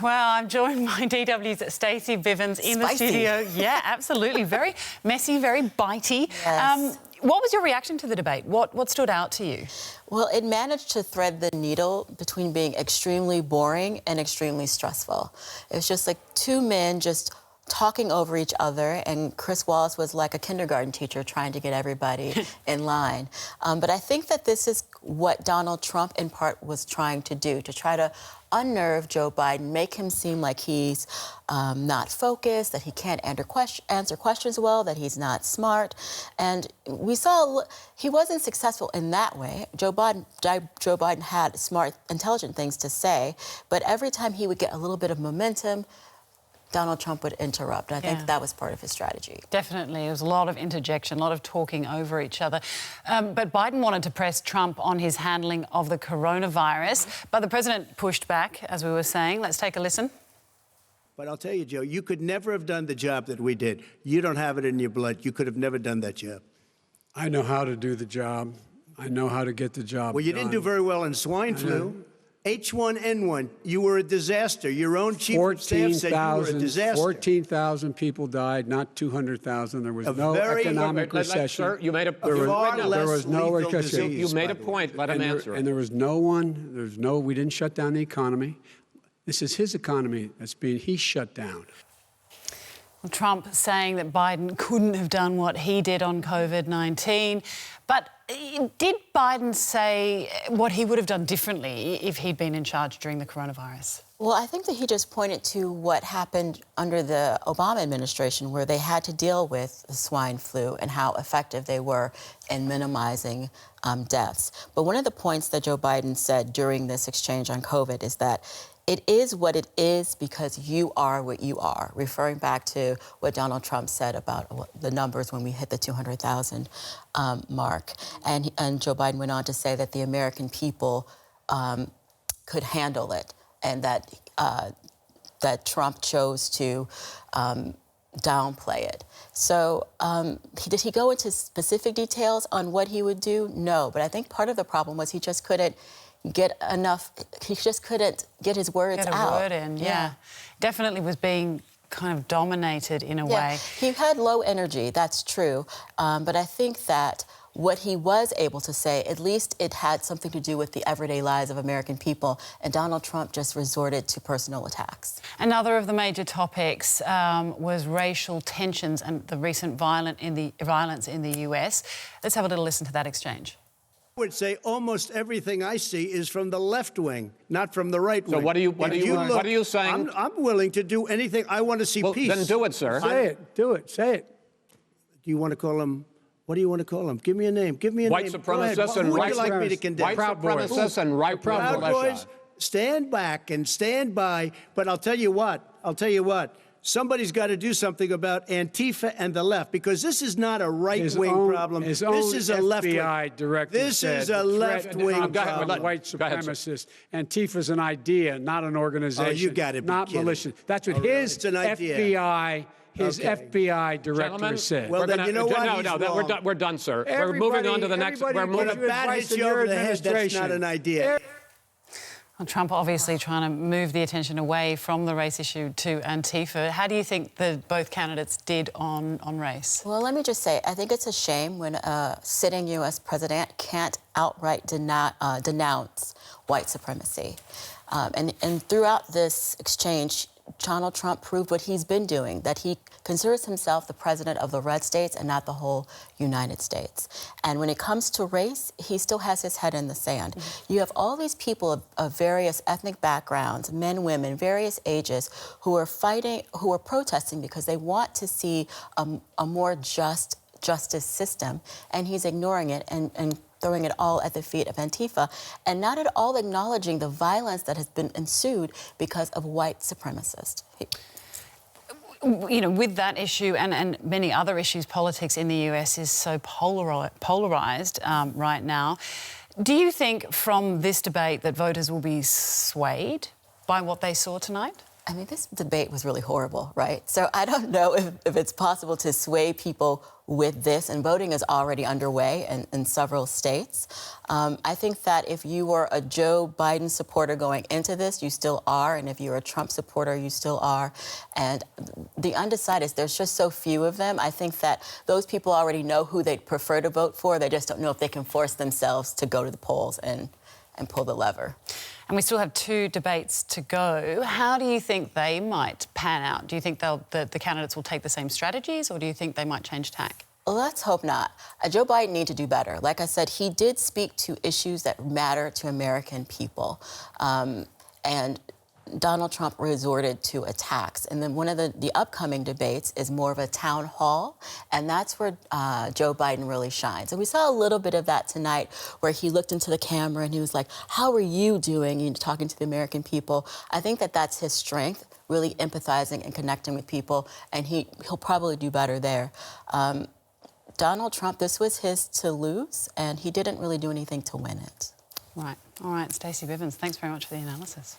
Well, I'm joined by DW's Stacey Bivens in the studio. Yeah, absolutely. Very messy, very bitey. Yes. What was your reaction to the debate? What stood out to you? Well, it managed to thread the needle between being extremely boring and extremely stressful. It was just like two men just talking over each other, and Chris Wallace was like a kindergarten teacher trying to get everybody in line. But I think that this is what Donald Trump, in part, was trying to do, to try to unnerve Joe Biden, make him seem like he's not focused, that he can't answer questions well, that he's not smart. And we saw he wasn't successful in that way. Joe Biden had smart, intelligent things to say, but every time he would get a little bit of momentum, Donald Trump would interrupt. And I think that was part of his strategy. Definitely. There was a lot of interjection, a lot of talking over each other. But Biden wanted to press Trump on his handling of the coronavirus. But the president pushed back, as we were saying. Let's take a listen. But I'll tell you, Joe, you could never have done the job that we did. You don't have it in your blood. You could have never done that job. I know how to do the job. I know how to get the job Well, you didn't do very well in swine flu. H1N1, you were a disaster. Your own chief of staff said you were a disaster. 14,000 people died, not 200,000. There was no economic recession. Sir, you made a there was no recession. You made a point. Let him answer. And there was no one. We didn't shut down the economy. This is his economy he shut down. Well, Trump saying that Biden couldn't have done what he did on COVID-19. But did Biden say what he would have done differently if he'd been in charge during the coronavirus? Well, I think that he just pointed to what happened under the Obama administration, where they had to deal with the swine flu and how effective they were in minimizing deaths. But one of the points that Joe Biden said during this exchange on COVID is that it is what it is because you are what you are, referring back to what Donald Trump said about the numbers when we hit the 200,000 mark. And Joe Biden went on to say that the American people could handle it, and that Trump chose to downplay it. So did he go into specific details on what he would do? No, but I think part of the problem was he just couldn't get his words out. Get a word in, yeah. Definitely was being kind of dominated in a way. He had low energy, that's true. But I think that what he was able to say, at least it had something to do with the everyday lives of American people, and Donald Trump just resorted to personal attacks. Another of the major topics was racial tensions and the recent violence in the US. Let's have a little listen to that exchange. I would say almost everything I see is from the left wing, not from the right wing. So what are you saying? I'm willing to do anything. I want to see peace. Then do it, sir. Say it. Do it. Say it. Do you want to call him? What do you want to call him? Give me a name. Give me a white name. Supremacists and who would you like me to condemn? White supremacists and right Proud Boys. Stand back and stand by. But I'll tell you what. Somebody's got to do something about Antifa and the left, because this is not a right-wing problem. This is a left-wing. FBI director This is a left-wing problem. White supremacist. Antifa's an idea, not an organization. Oh, you got to be not militia. That's what his FBI. FBI director said. Well, then you know what? No, we're done, sir. We're moving on to the next. We're moving. When a bat hits you over the head, that's not an idea. Well, Trump obviously trying to move the attention away from the race issue to Antifa. How do you think that both candidates did on race? Well, let me just say, I think it's a shame when a sitting U.S. president can't outright denounce white supremacy. And throughout this exchange, Donald Trump proved what he's been doing, that he considers himself the president of the red states and not the whole United States. And when it comes to race, he still has his head in the sand. Mm-hmm. You have all these people of various ethnic backgrounds, men, women, various ages, who are fighting, who are protesting because they want to see a more justice system, and he's ignoring it and throwing it all at the feet of Antifa, and not at all acknowledging the violence that has been ensued because of white supremacists. You know, with that issue and many other issues, politics in the US is so polarised right now. Do you think from this debate that voters will be swayed by what they saw tonight? I mean, this debate was really horrible, right? So I don't know if it's possible to sway people with this, and voting is already underway in several states. I think that if you were a Joe Biden supporter going into this, you still are, and if you're a Trump supporter, you still are. And the undecideds, there's just so few of them. I think that those people already know who they'd prefer to vote for. They just don't know if they can force themselves to go to the polls and pull the lever. And we still have 2 debates to go. How do you think they might pan out? Do you think the candidates will take the same strategies, or do you think they might change tack? Well, let's hope not. Joe Biden needs to do better. Like I said, he did speak to issues that matter to American people. And Donald Trump resorted to attacks. And then one of the upcoming debates is more of a town hall, and that's where Joe Biden really shines. And we saw a little bit of that tonight, where he looked into the camera and he was like, how are you doing? And talking to the American people. I think that that's his strength, really empathizing and connecting with people, and he'll probably do better there. Donald Trump, this was his to lose, and he didn't really do anything to win it. Right. All right, Stacey Bivens, thanks very much for the analysis.